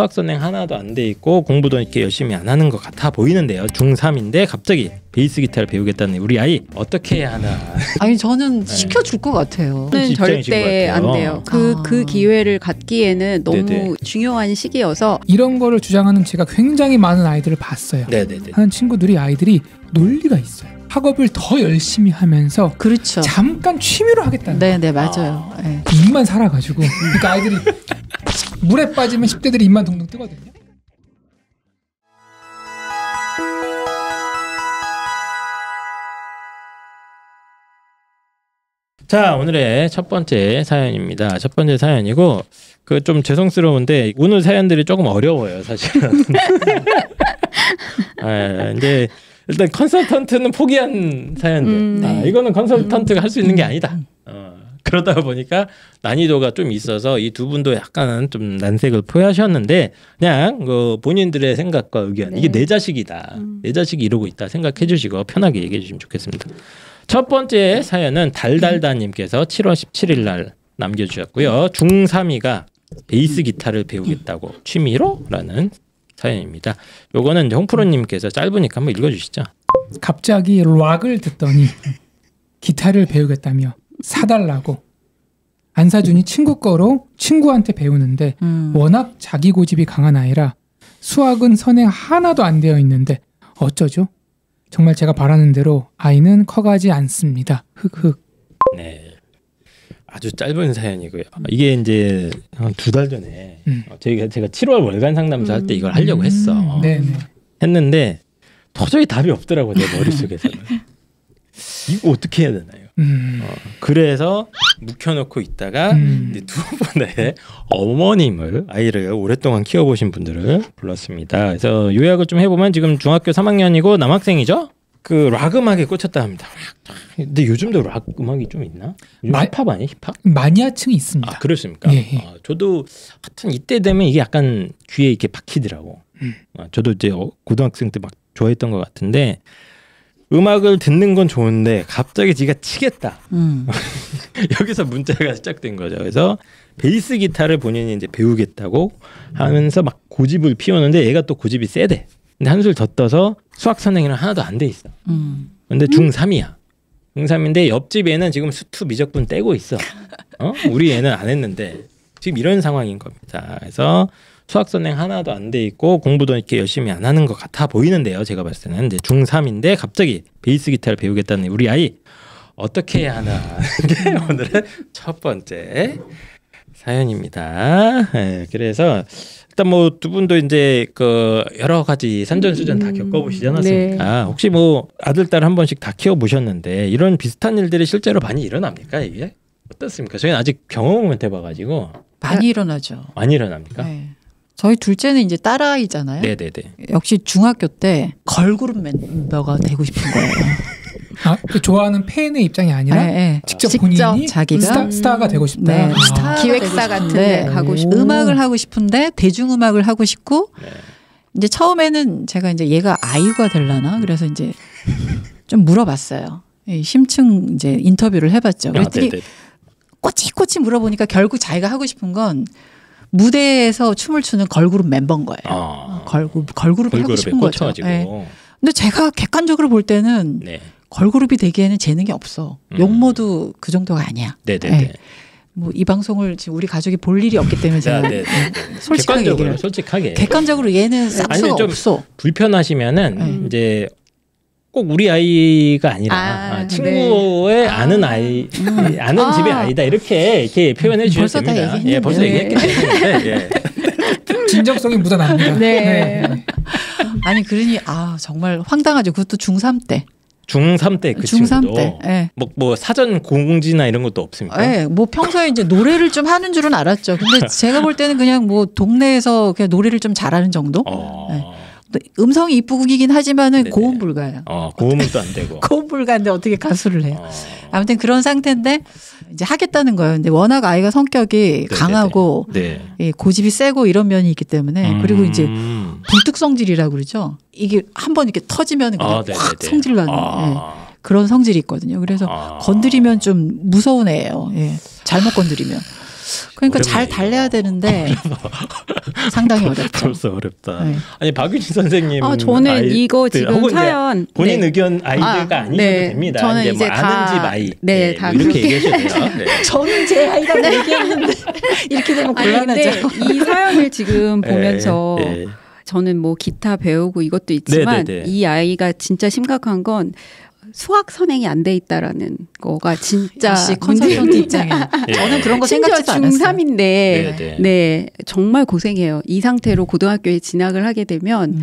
수학 선행 하나도 안 돼 있고 공부도 이렇게 열심히 안 하는 것 같아 보이는데요. 중3인데 갑자기 베이스 기타를 배우겠다는 우리 아이 어떻게 해야 하나? 아니 저는 시켜줄 것 같아요. 저는 절대 안 돼요. 그 기회를 갖기에는 너무 네네. 중요한 시기여서. 이런 거를 주장하는 제가 굉장히 많은 아이들을 봤어요. 네네네. 하는 친구들이 아이들이 논리가 있어요. 학업을 더 열심히 하면서 그렇죠. 잠깐 취미로 하겠다는 네네 맞아요. 네. 입만 살아가지고 그러니까 아이들이 물에 빠지면 10대들이 입만 동동 뜨거든요. 자, 오늘의 첫 번째 사연입니다. 첫 번째 사연이고 그 좀 죄송스러운데 오늘 사연들이 조금 어려워요, 사실은. 이제 일단 컨설턴트는 포기한 사연들. 이거는 컨설턴트가 할 수 있는 게 아니다. 그러다 보니까 난이도가 좀 있어서 이 두 분도 약간 좀 난색을 표하셨는데 그냥 그 본인들의 생각과 의견. 이게 내 자식이다. 내 자식이 이러고 있다 생각해 주시고 편하게 얘기해 주시면 좋겠습니다. 첫 번째 사연은 달달다님께서 7월 17일 날 남겨주셨고요. 중3이가 베이스 기타를 배우겠다고 취미로? 라는 사연입니다. 요거는 이제 홍프로님께서 짧으니까 한번 읽어주시죠. 갑자기 락을 듣더니 기타를 배우겠다며 사달라고 안 사주니 친구 거로 친구한테 배우는데 워낙 자기 고집이 강한 아이라 수학은 선행 하나도 안 되어 있는데 어쩌죠? 정말 제가 바라는 대로 아이는 커가지 않습니다. 흑흑. 네, 아주 짧은 사연이고요. 이게 이제 한 2달 전에 제가 7월 월간 상담소 할 때 이걸 하려고 했어. 했는데 도저히 답이 없더라고 내 머릿속에서는. 이거 어떻게 해야 되나요? 그래서 묵혀놓고 있다가 이제 두 분의 어머님을 아이를 오랫동안 키워보신 분들을 불렀습니다. 그래서 요약을 좀 해보면 지금 중학교 3학년이고 남학생이죠? 그 락 음악에 꽂혔다 합니다. 근데 요즘도 락 음악이 좀 있나? 힙합 아니에요? 힙합? 마니아층이 있습니다. 아, 그렇습니까? 예. 저도 하여튼 이때 되면 이게 약간 귀에 이렇게 박히더라고. 저도 이제 고등학생 때 막 좋아했던 것 같은데 음악을 듣는 건 좋은데 갑자기 지가 치겠다. 여기서 문제가 시작된 거죠. 그래서 베이스 기타를 본인이 이제 배우겠다고 하면서 막 고집을 피우는데 얘가 또 고집이 세대. 근데 한술 더 떠서 수학 선행이랑 하나도 안 돼 있어. 근데 중3이야. 중3인데 옆집 애는 지금 수투 미적분 떼고 있어. 우리 애는 안 했는데 지금 이런 상황인 겁니다. 그래서 수학 선행 하나도 안 돼 있고 공부도 이렇게 열심히 안 하는 것 같아 보이는데요. 제가 봤을 때는 이제 중3인데 갑자기 베이스 기타를 배우겠다는 우리 아이 어떻게 해야 하나. 게 오늘의 첫 번째 사연입니다. 네, 그래서 일단 뭐 두 분도 이제 그 여러 가지 산전수전 다 겪어보시지 않았습니까? 혹시 뭐 아들 딸 한 번씩 다 키워보셨는데 이런 비슷한 일들이 실제로 많이 일어납니까? 이게 어떻습니까? 저희는 아직 경험을 못 해봐가지고. 많이 일어나죠. 많이 일어납니까? 네. 저희 둘째는 이제 딸아이잖아요. 네네네. 역시 중학교 때 걸그룹 멤버가 되고 싶은 거예요. 아, 그 좋아하는 팬의 입장이 아니라 직접 본인이 자기가 스타가 되고 싶다. 네. 기획사 같은데 가고 싶고 음악을 하고 싶은데 대중음악을 하고 싶고 이제 처음에는 제가 이제 얘가 아이유가 되려나 그래서 이제 좀 물어봤어요. 심층 이제 인터뷰를 해봤죠. 그랬더니 꼬치꼬치 물어보니까 결국 자기가 하고 싶은 건 무대에서 춤을 추는 걸그룹 멤버인 거예요. 걸그룹이 하고 싶은 거죠. 네. 근데 제가 객관적으로 볼 때는 걸그룹이 되기에는 재능이 없어. 용모도 그 정도가 아니야. 네네네. 뭐 이 방송을 지금 우리 가족이 볼 일이 없기 때문에 제가 솔직하게 얘기를 솔직하게. 객관적으로 얘는 싹수가 없어. 불편하시면은 이제 꼭 우리 아이가 아니라 친구의 아는 아이, 아는 집의 아이다 이렇게 표현해 주셔도 됩니다. 예, 벌써 얘기했기 때문에. 진정성이 묻어납니다. 네. 아니 그러니 정말 황당하죠. 그것도 중3 때. 중3 때 그 친구도 뭐 사전 공지나 이런 것도 없습니까? 네, 뭐 평소에 이제 노래를 좀 하는 줄은 알았죠. 근데 제가 볼 때는 그냥 뭐 동네에서 그냥 노래를 좀 잘하는 정도. 음성이 이쁘긴 하지만은 고음 불가예요. 고음은 또 안 되고. 고음 불가인데 어떻게 가수를 해요? 아무튼 그런 상태인데 이제 하겠다는 거예요. 근데 워낙 아이가 성격이 강하고 고집이 세고 이런 면이 있기 때문에 그리고 이제 불뚝 성질이라고 그러죠. 이게 한번 이렇게 터지면 그냥 확 성질 나는 그런 성질이 있거든요. 그래서 건드리면 좀 무서운 애예요. 잘못 건드리면. 그러니까 잘 달래야 되는데 상당히 어렵죠. 벌써 어렵다. 네. 아니 박유진 선생님, 저는 이거 지금 사연 본인 의견 아이들가 아니셔도 됩니다. 저는 이제 뭐 아는 집 아이, 다 뭐 이렇게 얘기하셔도 돼요. 네. 저는 제 아이라고 얘기했는데 이렇게 되면 곤란하죠. 이 사연을 지금 보면서 저는 뭐 기타 배우고 이것도 있지만 이 아이가 진짜 심각한 건 수학 선행이 안 돼 있다라는 거가 진짜 컨설턴트 입장에 저는 그런 거 생각지도 않았어요. 중3인데 네 정말 고생해요. 이 상태로 고등학교에 진학을 하게 되면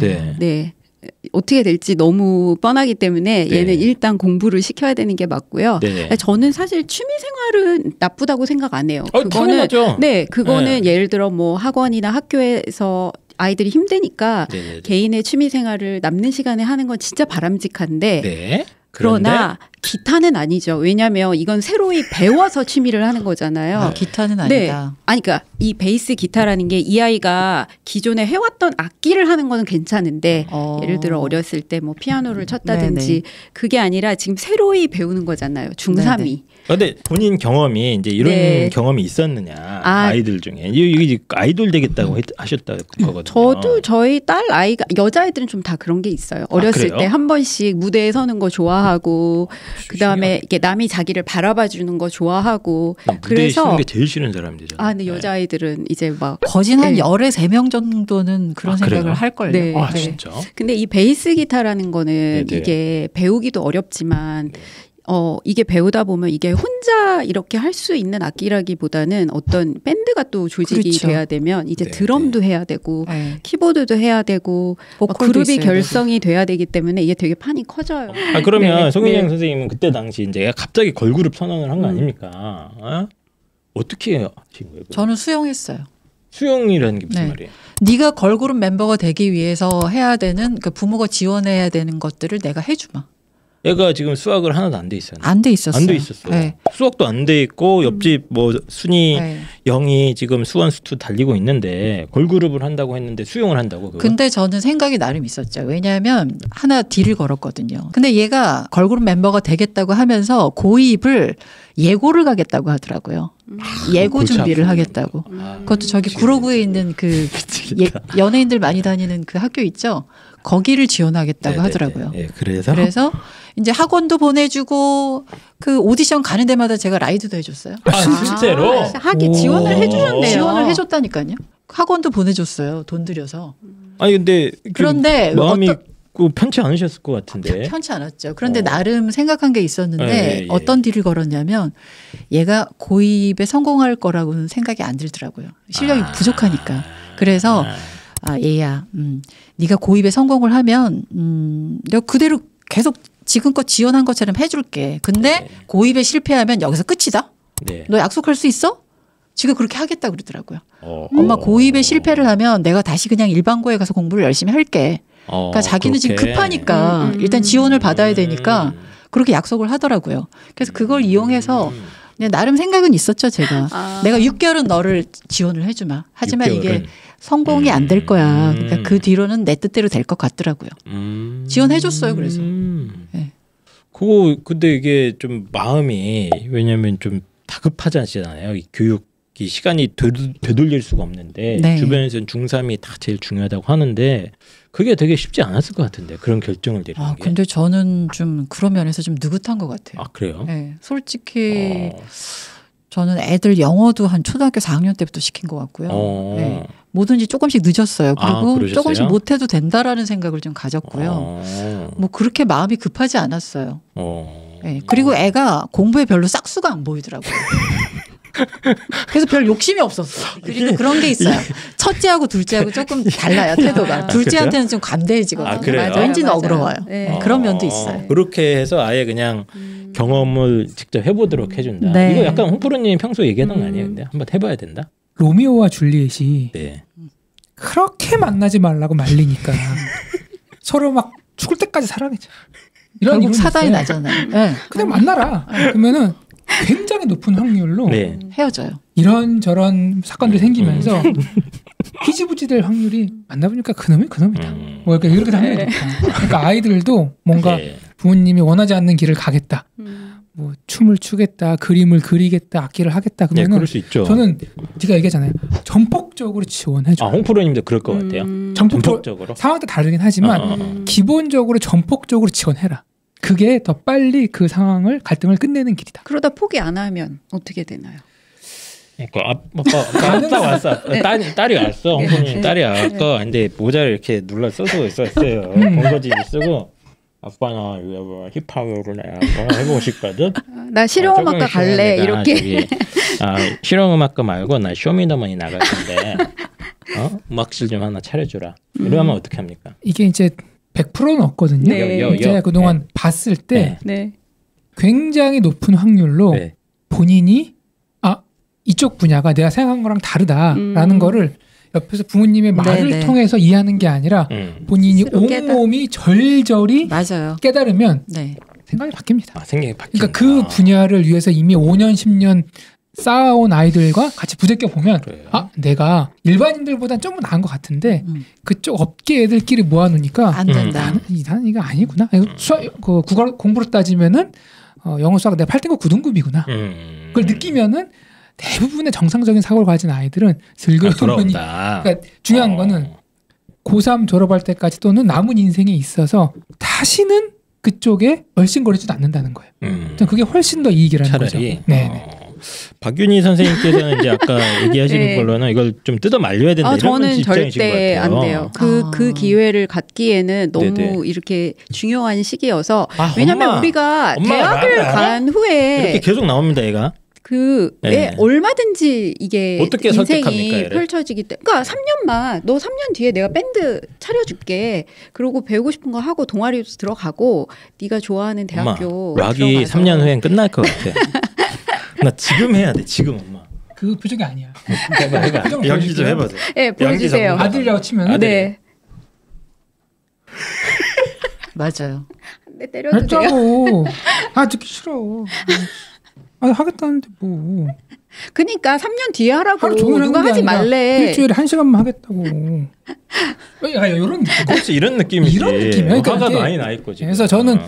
어떻게 될지 너무 뻔하기 때문에 얘는 일단 공부를 시켜야 되는 게 맞고요. 저는 사실 취미 생활은 나쁘다고 생각 안 해요. 당연하죠. 그거는 예를 들어 뭐 학원이나 학교에서 아이들이 힘드니까 개인의 취미 생활을 남는 시간에 하는 건 진짜 바람직한데 그러나 기타는 아니죠. 왜냐하면 이건 새로이 배워서 취미를 하는 거잖아요. 기타는 아니다. 아니 그러니까 이 베이스 기타라는 게 이 아이가 기존에 해왔던 악기를 하는 거는 괜찮은데 예를 들어 어렸을 때 뭐 피아노를 쳤다든지 그게 아니라 지금 새로이 배우는 거잖아요. 중3이. 근데 본인 경험이 이제 이런 경험이 있었느냐 아이들 중에 이게 아이돌 되겠다고 하셨다 거거든요. 저도 저희 딸 아이가 여자아이들은 좀 다 그런 게 있어요. 어렸을 때 한 번씩 무대에 서는 거 좋아하고 그다음에 이게 남이 자기를 바라봐 주는 거 좋아하고 무대에 서는 게 제일 싫은 사람들이잖아요. 근데 여자아이들은 이제 막 거진 한 열에 3명 정도는 그런 생각을 할 걸요. 진짜. 근데 이 베이스 기타라는 거는 이게 배우기도 어렵지만 이게 배우다 보면 이게 혼자 이렇게 할 수 있는 악기라기보다는 어떤 밴드가 또 조직이 돼야 되면 이제 드럼도 해야 되고 키보드도 해야 되고 그룹이 결성이 돼야 되기 때문에 이게 되게 판이 커져요. 그러면 송윤영 선생님은 그때 당시 이제 갑자기 걸그룹 선언을 한 거 아닙니까? 어떻게 하신 거예요? 저는 수용했어요. 수용이라는 게 무슨 말이에요? 네가 걸그룹 멤버가 되기 위해서 해야 되는 그 부모가 지원해야 되는 것들을 내가 해주마. 얘가 지금 수학을 하나도 안 돼 있었어요. 안 돼 있었어요. 안 돼 있었어요. 수학도 안 돼 있고 옆집 뭐 순위 영이 지금 수원 수투 달리고 있는데 걸그룹을 한다고 했는데 수용을 한다고. 그거? 근데 저는 생각이 나름 있었죠. 왜냐하면 하나 딜을 걸었거든요. 근데 얘가 걸그룹 member가 되겠다고 하면서 고2을 예고를 가겠다고 하더라고요. 예고 준비를 하겠다고. 그것도 저기 구로구에 있는 그 연예인들 많이 다니는 그 학교 있죠. 거기를 지원하겠다고 하더라고요. 그래서 이제 학원도 보내주고 그 오디션 가는 데마다 제가 라이드도 해줬어요. 실제로? 하기 지원을 해주셨네요. 지원을 해줬다니까요. 학원도 보내줬어요. 돈 들여서. 아니 근데 그런데 마음이 편치 않으셨을 것 같은데. 편치 않았죠. 그런데 나름 생각한 게 있었는데 어떤 딜을 걸었냐면 얘가 고2에 성공할 거라고는 생각이 안 들더라고요. 실력이 부족하니까. 그래서 얘야 네가 고2에 성공을 하면 내가 그대로 계속 지금껏 지원한 것처럼 해줄게. 근데 고2에 실패하면 여기서 끝이다. 너 약속할 수 있어? 지금 그렇게 하겠다 그러더라고요. 엄마 고2에 실패를 하면 내가 다시 그냥 일반고에 가서 공부를 열심히 할게. 그러니까 자기는 지금 급하니까 일단 지원을 받아야 되니까 그렇게 약속을 하더라고요. 그래서 그걸 이용해서 나름 생각은 있었죠. 제가 내가 6개월은 너를 지원을 해주마. 하지만 6개월은. 이게 성공이 안 될 거야. 그러니까 그 뒤로는 내 뜻대로 될 것 같더라고요. 지원해줬어요. 그래서. 그거 근데 이게 좀 마음이 왜냐하면 좀 다급하지 않잖아요. 이 교육이 시간이 되돌릴 수가 없는데 주변에서는 중3이 다 제일 중요하다고 하는데 그게 되게 쉽지 않았을 것 같은데 그런 결정을 내리는 게. 근데 저는 좀 그런 면에서 좀 느긋한 것 같아요. 그래요? 네, 솔직히 저는 애들 영어도 한 초등학교 4학년 때부터 시킨 것 같고요. 네, 뭐든지 조금씩 늦었어요. 그리고 조금씩 못해도 된다라는 생각을 좀 가졌고요. 뭐 그렇게 마음이 급하지 않았어요. 네, 그리고 애가 공부에 별로 싹수가 안 보이더라고요. 그래서 별 욕심이 없었어. 그리고 그런 게 있어요. 첫째하고 둘째하고 조금 달라요, 태도가. 둘째한테는 좀 관대해지거든요. 왠지 너그러워요. 그런 면도 있어요. 그렇게 해서 아예 그냥 경험을 직접 해보도록 해준다. 이거 약간 홍프로님이 평소에 얘기하던 거 아니에요? 근데 한번 해봐야 된다. 로미오와 줄리엣이 그렇게 만나지 말라고 말리니까 서로 막 죽을 때까지 사랑했죠. 이런 결국 사단이 나잖아요. 그냥 만나라. 그러면은 굉장히 높은 확률로 헤어져요. 이런저런 사건들이 생기면서 희지부지될 확률이 만나보니까 그놈이다. 뭐 이렇게 확률이 높다. 그러니까 아이들도 뭔가 부모님이 원하지 않는 길을 가겠다. 뭐 춤을 추겠다, 그림을 그리겠다, 악기를 하겠다 그러면 그럴 수 있죠. 저는 제가 얘기하잖아요. 전폭적으로 지원해줘. 홍프로님도 그럴 것 같아요. 전폭적으로. 상황도 다르긴 하지만 기본적으로 전폭적으로 지원해라. 그게 더 빨리 그 상황을 갈등을 끝내는 길이다. 그러다 포기 안 하면 어떻게 되나요? 아빠 왔어. 딸이 왔어. 홍프로님 딸이 왔고 근데 모자를 이렇게 눌러 쓰고 있었어요. 본거지를 쓰고. 아빠나 이거 힙합으로 내가 해보고 싶거든. 나 실용음악과 갈래 이렇게. 실용음악과 말고 나 쇼미더머니 나갈 건데 음악실 좀 하나 차려주라. 이러면 어떻게 합니까? 이게 이제 100%는 없거든요. 네. 제가 그동안 봤을 때 네. 굉장히 높은 확률로 본인이 이쪽 분야가 내가 생각한 거랑 다르다라는 거를 옆에서 부모님의 말을 통해서 이해하는 게 아니라 본인이 온몸이 절절히 깨달으면 생각이 바뀝니다. 생각이 바뀐다. 그러니까 그 분야를 위해서 이미 5년, 10년 쌓아온 아이들과 같이 부대껴 보면 내가 일반인들보다 좀 나은 것 같은데 그쪽 업계 애들끼리 모아놓으니까 안 된다. 나는 이거 아니구나. 국어 공부로 따지면은 영어 수학 내가 8등급 9등급이구나. 그걸 느끼면은 대부분의 정상적인 사고를 가진 아이들은 슬그머니 그러니까 중요한 거는 고3 졸업할 때까지 또는 남은 인생에 있어서 다시는 그쪽에 얼씬거리지도 않는다는 거예요. 그게 훨씬 더 이익이라는 거죠. 박윤희 선생님께서는 이제 아까 얘기하시는 걸로는 이걸 좀 뜯어 말려야 된다 이런 저는 입장이신 것 절대 같아요. 안 돼요. 그 기회를 갖기에는 너무 이렇게 중요한 시기여서 왜냐하면 우리가 대학을 간 후에 이렇게 계속 나옵니다, 얘가. 얼마든지 이게 어떻게 인생이 펼쳐지기 때문에 그러니까 3년만 너 3년 뒤에 내가 밴드 차려줄게. 그리고 배우고 싶은 거 하고 동아리도 들어가고 네가 좋아하는 대학교 락이 3년 후엔 끝날 것 같아. 나 지금 해야 돼. 지금 엄마. 그 표정이 아니야. 해봐. 연기 좀 해보세요. 네, 보여주세요. 아들이라고 치면 네. 맞아요. 네, 때려도 돼요. 듣기 싫어. 하겠다는데 뭐. 그러니까 3년 뒤에 하라고 하루 종일 누가 하지 말래. 일주일에 1시간만 하겠다고. 이런 느낌. 그렇지 이런 느낌이지. 이런 느낌이에요. 화가 많이 나 있고 지금. 그래서 저는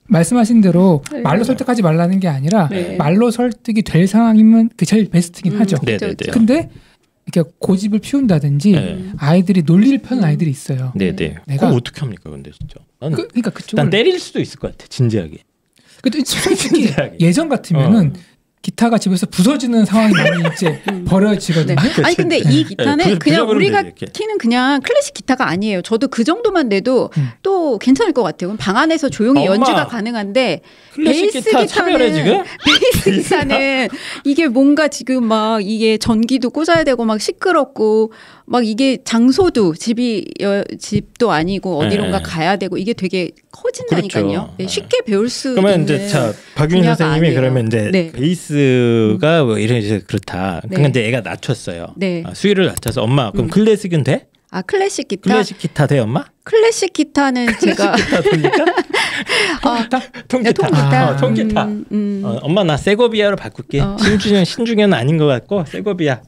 말씀하신 대로 말로 설득하지 말라는 게 아니라 말로 설득이 될 상황이면 그게 제일 베스트긴 하죠. 근데 이렇게 고집을 피운다든지 아이들이 논리를 펴는 아이들이 있어요. 네네. 그럼 어떻게 합니까, 근데 진짜? 그러니까 그쪽을 난 때릴 수도 있을 것 같아, 진지하게. 솔직히 예전 같으면은 기타가 집에서 부서지는 상황이 많이 이제 벌어지거든요. 아니 근데 이 기타는 그냥 우리가 키는 그냥 클래식 기타가 아니에요. 저도 그 정도만 내도 또 괜찮을 것 같아요. 그럼 방 안에서 조용히 연주가 가능한데 베이스 기타는 이게 뭔가 지금 막 이게 전기도 꽂아야 되고 막 시끄럽고 막 이게 장소도 집도 아니고 어디론가 가야 되고 이게 되게 커진다니까요. 그렇죠. 쉽게 배울 수 그러면 있는 이제 선생님이 아니에요. 그러면 이제 베이스가 뭐 이래 그렇다. 그런데 애가 낮췄어요. 수위를 낮춰서 엄마 그럼 클래식은 돼? 클래식 기타? 클래식 기타 돼 엄마? 클래식 기타는 제가 기타 돌릴까? 통기타. 통기타. 엄마 나 세고비아로 바꿀게. 신중현 아닌 것 같고 세고비아.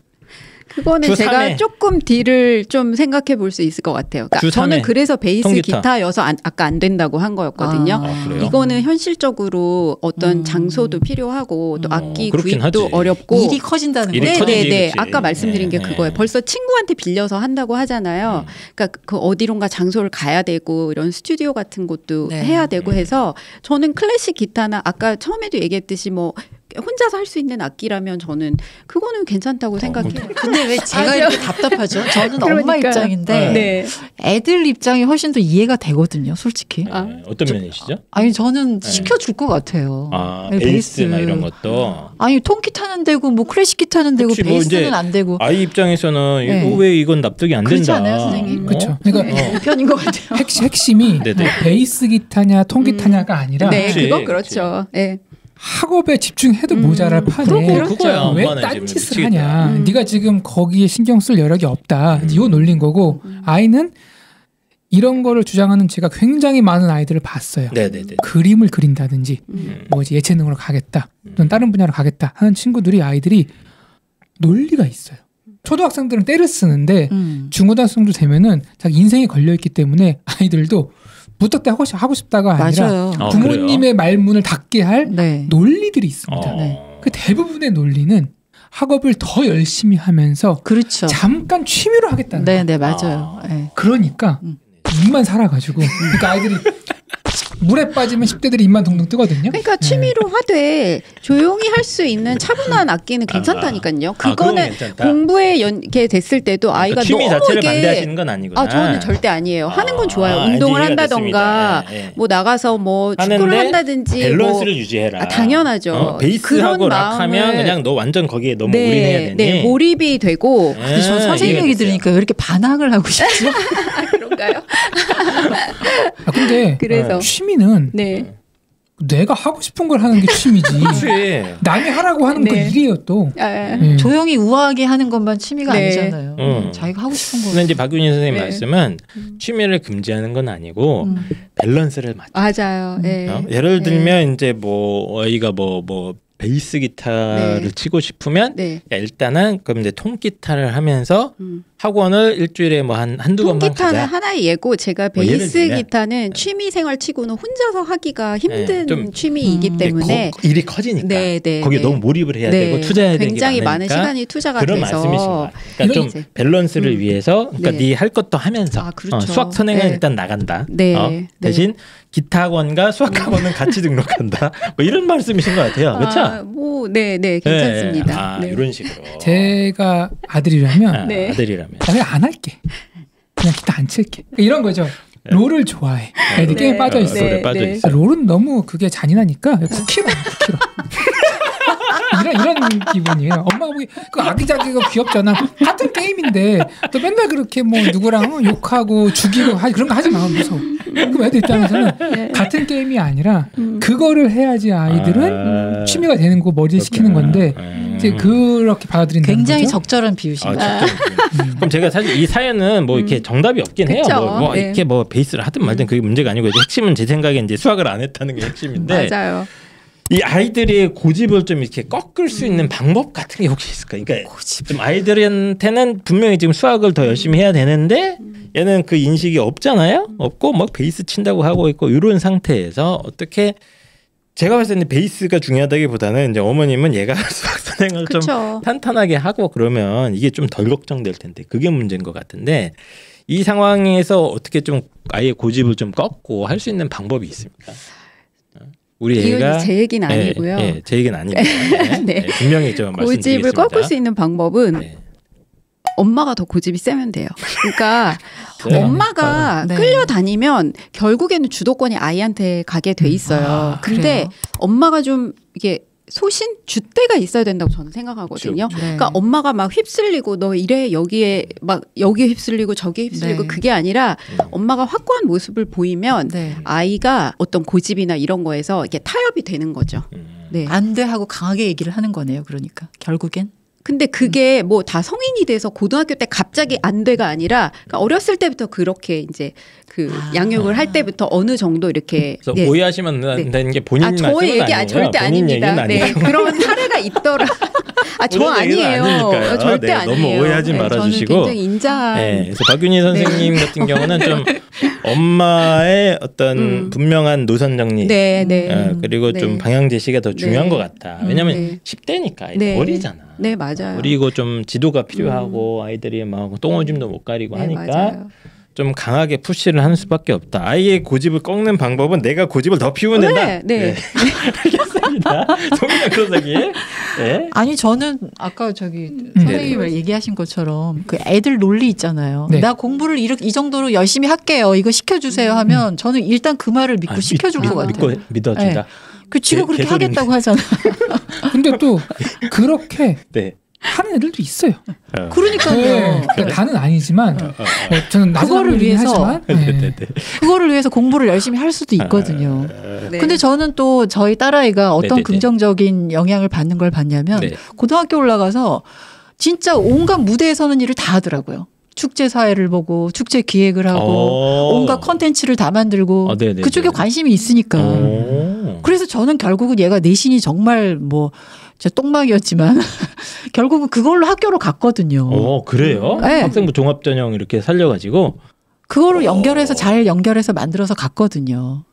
그거는 제가 조금 딜을 좀 생각해 볼 수 있을 것 같아요. 그러니까 저는 그래서 베이스 기타여서 아까 안 된다고 한 거였거든요. 이거는 현실적으로 어떤 장소도 필요하고 또 악기 구입도 어렵고 일이 커진다는 거예요. 네. 아까 말씀드린 게 그거예요. 벌써 친구한테 빌려서 한다고 하잖아요. 그러니까 그 어디론가 장소를 가야 되고 이런 스튜디오 같은 것도 해야 되고 해서 저는 클래식 기타나 아까 처음에도 얘기했듯이 뭐 혼자서 할 수 있는 악기라면 저는 그거는 괜찮다고 생각해요. 근데 왜 제가 이렇게 답답하죠? 저는 엄마 입장인데 애들 입장이 훨씬 더 이해가 되거든요, 솔직히. 어떤 면이시죠? 아니 저는 시켜줄 것 같아요. 베이스나 이런 것도. 아니 통기타는 되고 뭐 클래식 기타는 되고 베이스는 안 되고. 아이 입장에서는 왜 이건 납득이 안 된다. 그렇지 않아요, 선생님? 그렇죠. 그러니까 편인 것 같아요. 핵심이 베이스 기타냐 통기타냐가 아니라. 그건 그렇죠. 학업에 집중해도 모자랄 판에 왜 딴짓을 하냐. 네가 지금 거기에 신경 쓸 여력이 없다. 이거 놀린 거고 아이는 이런 거를 주장하는 제가 굉장히 많은 아이들을 봤어요. 그림을 그린다든지 뭐지 예체능으로 가겠다. 또는 다른 분야로 가겠다 하는 친구들이 아이들이 논리가 있어요. 초등학생들은 때를 쓰는데 중고등학생도 되면은 자기 인생이 걸려있기 때문에 아이들도 무턱대 하고 싶다가 아니라 맞아요. 부모님의 말문을 닫게 할 네. 논리들이 있습니다. 네. 그 대부분의 논리는 학업을 더 열심히 하면서 그렇죠. 잠깐 취미로 하겠다는 네, 거예요. 네, 맞아요. 네. 그러니까 입만 살아가지고 그러니까 아이들이 물에 빠지면 10대들이 입만 동동 뜨거든요. 그러니까 취미로 하되 조용히 할 수 있는 차분한 악기는 괜찮다니까요. 그거는 공부에 연계됐을 때도 아이가 취미 너무 자체를 이게 반대하시는 건 아니구나. 저는 절대 아니에요. 하는 건 좋아요. 운동을 한다던가 뭐 나가서 뭐 축구를 한다든지 밸런스를 뭐, 유지해라. 당연하죠. 베이스하고 락하면 그냥 너 완전 거기에 너무 네, 올인해야 되니. 네, 몰입이 되고. 근데 저 선생님 얘기 들으니까 왜 이렇게 반항을 하고 싶죠? 그런가요? 근데 그래서 취미는 네. 내가 하고 싶은 걸 하는 게 취미지. 남이 하라고 하는 건 일이에요 또. 조용히 우아하게 하는 것만 취미가 네. 아니잖아요. 자기가 하고 싶은 거. 근데 이제 박윤희 선생님 말씀은 취미를 금지하는 건 아니고 밸런스를 맞아요. 예를 들면 이제 뭐 아이가 뭐 베이스 기타를 치고 싶으면 일단은 그럼 이제 통기타를 하면서 학원을 일주일에 뭐 한두 번만 가자. 통기타는 하나의 예고 제가 베이스 기타는 취미 생활 치고는 혼자서 하기가 힘든 취미이기 때문에 일이 커지니까 거기에 너무 몰입을 해야 되고 투자해야 되는 게 굉장히 많은 시간이 투자가 그런 돼서 말씀이신 거예요. 그러니까 좀 밸런스를 위해서 그러니까 네 할 것도 하면서 그렇죠. 수학 선행은 일단 나간다. 대신 기타 학원과 수학 학원은 같이 등록한다. 뭐 이런 말씀이신 것 같아요. 그렇죠? 뭐 네, 괜찮습니다. 이런 식으로. 제가 아들이라면 아들이라면 나 그냥 안 할게. 그냥 기타 안 칠게. 이런 거죠. 롤을 좋아해. 애들 게임에 빠져 있어. 롤은 너무 그게 잔인하니까 9kg. 이런 기분이에요. 엄마가 보기 그 아기자기가 귀엽잖아. 같은 게임인데 또 맨날 그렇게 뭐 누구랑 욕하고 죽이고 그런 거 하지 마. 무서워. 그럼 애들 입장에서는 같은 게임이 아니라 그거를 해야지 아이들은 취미가 되는 거 머리에 시키는 건데 이제 그렇게 받아들인다는 굉장히 거죠? 적절한 비유십니다. 그럼 제가 사실 이 사연은 뭐 이렇게 정답이 없긴 해요. 뭐 이렇게 뭐 베이스를 하든 말든 그게 문제가 아니고 핵심은 제 생각에 이제 수학을 안 했다는 게 핵심인데. 맞아요. 이 아이들의 고집을 좀 이렇게 꺾을 수 있는 방법 같은 게 혹시 있을까? 그러니까 좀 아이들한테는 분명히 지금 수학을 더 열심히 해야 되는데 얘는 그 인식이 없잖아요. 없고 막 베이스 친다고 하고 있고 이런 상태에서 어떻게 제가 봤을 때는 베이스가 중요하다기보다는 이제 어머님은 얘가 수학 선행을 좀 탄탄하게 하고 그러면 이게 좀 덜 걱정될 텐데 그게 문제인 것 같은데 이 상황에서 어떻게 좀 아이의 고집을 좀 꺾고 할 수 있는 방법이 있습니까? 우리 애가 제 얘기는 아니고요. 제 얘기는 아닙니다. 분명히 좀 말씀드리겠습니다. 고집을 꺾을 수 있는 방법은 엄마가 더 고집이 세면 돼요. 그러니까 엄마가 끌려다니면 결국에는 주도권이 아이한테 가게 돼 있어요. 근데 엄마가 좀 이게 소신 줏대가 있어야 된다고 저는 생각하거든요. 그러니까 엄마가 막 휩쓸리고 너 이래 여기에 막 여기에 휩쓸리고 저기에 휩쓸리고 그게 아니라 엄마가 확고한 모습을 보이면 아이가 어떤 고집이나 이런 거에서 이게 타협이 되는 거죠. 안 돼 하고 강하게 얘기를 하는 거네요. 그러니까 결국엔. 근데 그게 뭐 다 성인이 돼서 고등학교 때 갑자기 안 돼가 아니라 그러니까 어렸을 때부터 그렇게 이제 그 양육을 할 때부터 어느 정도 이렇게 오해하시면 안 되는 게 본인 말씀은 아니에요. 저의 얘기 절대 아닙니다. 그런 사례가 있더라. 저 아니에요. 절대 아니에요. 너무 오해하지 말아주시고. 저는 굉장히 인자한. 그래서 박윤희 선생님 같은 경우는 좀 엄마의 어떤 분명한 노선 정리, 그리고 좀 방향 제시가 더 중요한 것 같다. 왜냐하면 10대니까 어리잖아. 네, 맞아요. 그리고 좀 지도가 필요하고 아이들이 막 똥오줌도 못 가리고 하니까 맞아요. 좀 강하게 푸시를 하는 수밖에 없다. 아이의 고집을 꺾는 방법은 내가 고집을 더 피우면 된다. 알겠습니다. 송민아 변호사님. 아니 저는 아까 선생님이 얘기하신 것처럼 그 애들 논리 있잖아요. 나 공부를 이 정도로 열심히 할게요. 이거 시켜주세요 하면 저는 일단 그 말을 믿고 시켜줄 것 같아요. 믿어준다. 그 지가 그렇게 하겠다고 하잖아. 근데 또 그렇게 하는 애들도 있어요. 그러니까요. 다는 아니지만 저는 그거를 위해서 그거를 위해서 공부를 열심히 할 수도 있거든요. 근데 저는 또 저희 딸아이가 어떤 긍정적인 영향을 받는 걸 봤냐면 고등학교 올라가서 진짜 온갖 무대에 서는 일을 다 하더라고요. 축제 사회를 보고 축제 기획을 하고 온갖 컨텐츠를 다 만들고 그쪽에 관심이 있으니까. 그래서 저는 결국은 얘가 내신이 정말 뭐 똥막이었지만 결국은 그걸로 학교로 갔거든요. 그래요? 학생부 종합전형 이렇게 살려가지고 그거를 연결해서 잘 연결해서 만들어서 갔거든요.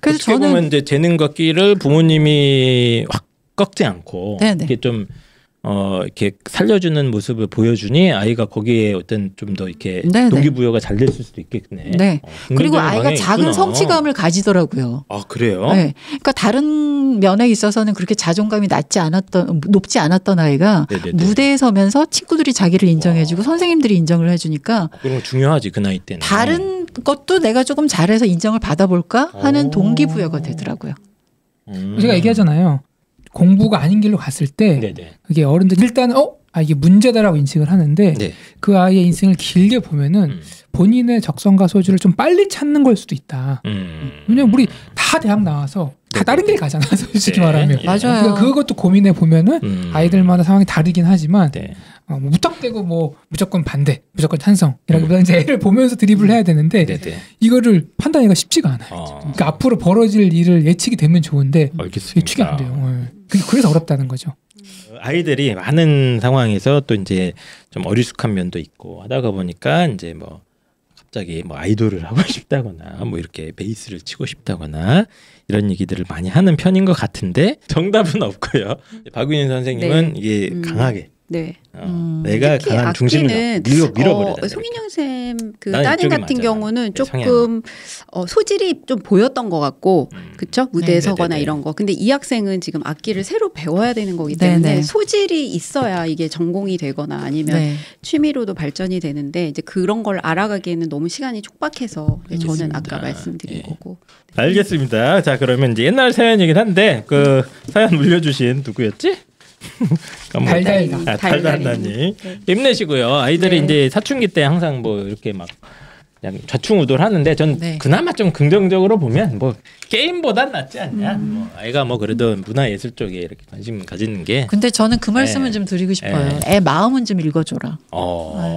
그래서 어떻게 저는 보면 이제 재능과 끼를 부모님이 확 꺾지 않고 네네. 이렇게 좀 이렇게 살려주는 모습을 보여주니 아이가 거기에 어떤 좀 더 이렇게 네네. 동기부여가 잘 됐을 수도 있겠네. 네. 그리고 긍정적인 아이가 방향이 작은 있구나. 성취감을 가지더라고요. 아 그래요? 네. 그러니까 다른 면에 있어서는 그렇게 자존감이 높지 않았던 아이가 네네네. 무대에 서면서 친구들이 자기를 인정해주고 선생님들이 인정을 해주니까 그런 거 중요하지 그 나이 때는. 다른 것도 내가 조금 잘해서 인정을 받아볼까 하는 동기부여가 되더라고요. 제가 얘기하잖아요. 공부가 아닌 길로 갔을 때 네네. 그게 어른들 일단은 이게 문제다라고 인식을 하는데 네. 그 아이의 인생을 길게 보면은 본인의 적성과 소질을 좀 빨리 찾는 걸 수도 있다. 왜냐면 우리 다 대학 나와서 다 다른 길 가잖아, 솔직히 네. 말하면. 예. 맞아요. 그러니까 그것도 고민해 보면은 아이들마다 상황이 다르긴 하지만 네. 뭐 무턱대고 뭐 무조건 반대, 무조건 찬성이라기보다 이제 애를 보면서 드립을 해야 되는데 네네. 이거를 판단하기가 쉽지가 않아요. 그러니까 앞으로 벌어질 일을 예측이 되면 좋은데 알겠습니다. 예측이 안 돼요. 그래서 어렵다는 거죠. 아이들이 많은 상황에서 또 이제 좀 어리숙한 면도 있고 하다가 보니까 이제 뭐 갑자기 뭐 아이돌을 하고 싶다거나 뭐 이렇게 베이스를 치고 싶다거나 이런 얘기들을 많이 하는 편인 것 같은데 정답은 없고요. 박윤희 선생님은 네. 이게 강하게 네. 내가 특히 강한 중심을 밀어버려야 송인영 쌤 그 나는 따님 이쪽이 같은 맞아. 경우는 네, 조금 소질이 좀 보였던 것 같고 그쵸? 무대에 네, 서거나 네네네. 이런 거. 근데 이 학생은 지금 악기를 새로 배워야 되는 거기 때문에 네네. 소질이 있어야 이게 전공이 되거나 아니면 네. 취미로도 발전이 되는데 이제 그런 걸 알아가기에는 너무 시간이 촉박해서 저는 알겠습니다. 아까 말씀드린 예. 거고. 알겠습니다. 자 그러면 이제 옛날 사연이긴 한데 그 사연 물려주신 누구였지? 달달다. 달달다님 힘내시고요. 아이들이 네. 이제 사춘기 때 항상 뭐 이렇게 막 그냥 좌충우돌 하는데 전 네. 그나마 좀 긍정적으로 보면 뭐 게임보단 낫지 않냐. 뭐 아이가 뭐 그래도 문화예술 쪽에 이렇게 관심 가지는 게 근데 저는 그 말씀은 네. 좀 드리고 싶어요. 애 마음은 좀 읽어줘라.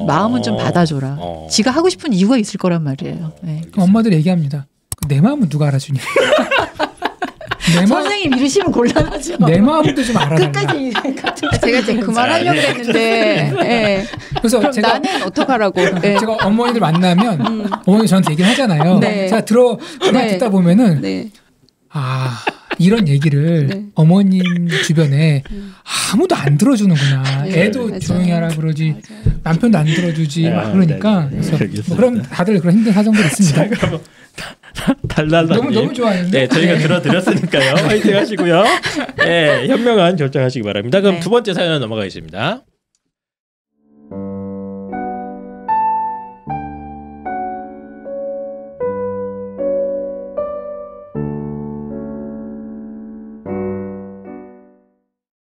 마음은 좀 받아줘라. 어. 지가 하고 싶은 이유가 있을 거란 말이에요. 네. 엄마들이 얘기합니다. 내 마음은 누가 알아주냐. 선생님 이러시면 곤란하죠. 내 마음도 좀 알아달라. 끝까지 같은 제가 이제 그 말 하려고 했는데 예. 그래서 그럼 제가 나는 어떡하라고. 예. 제가 어머니들 만나면 어머니 저한테 얘기를 하잖아요. 네. 제가 가만히 네. 듣다 보면은 네. 이런 얘기를 네. 어머님 주변에 아무도 안 들어주는구나. 네, 애도 맞아요. 조용히 하라 그러지. 맞아요. 남편도 안 들어주지. 막 그러니까. 네, 그래서 알겠습니다. 뭐 그럼 다들 그런 힘든 사정들이 있습니다. 달달다님 너무 좋아하는데. 네, 저희가 들어드렸으니까요. 화이팅 하시고요. 네, 현명한 결정하시기 바랍니다. 그럼 네. 두 번째 사연 넘어가겠습니다.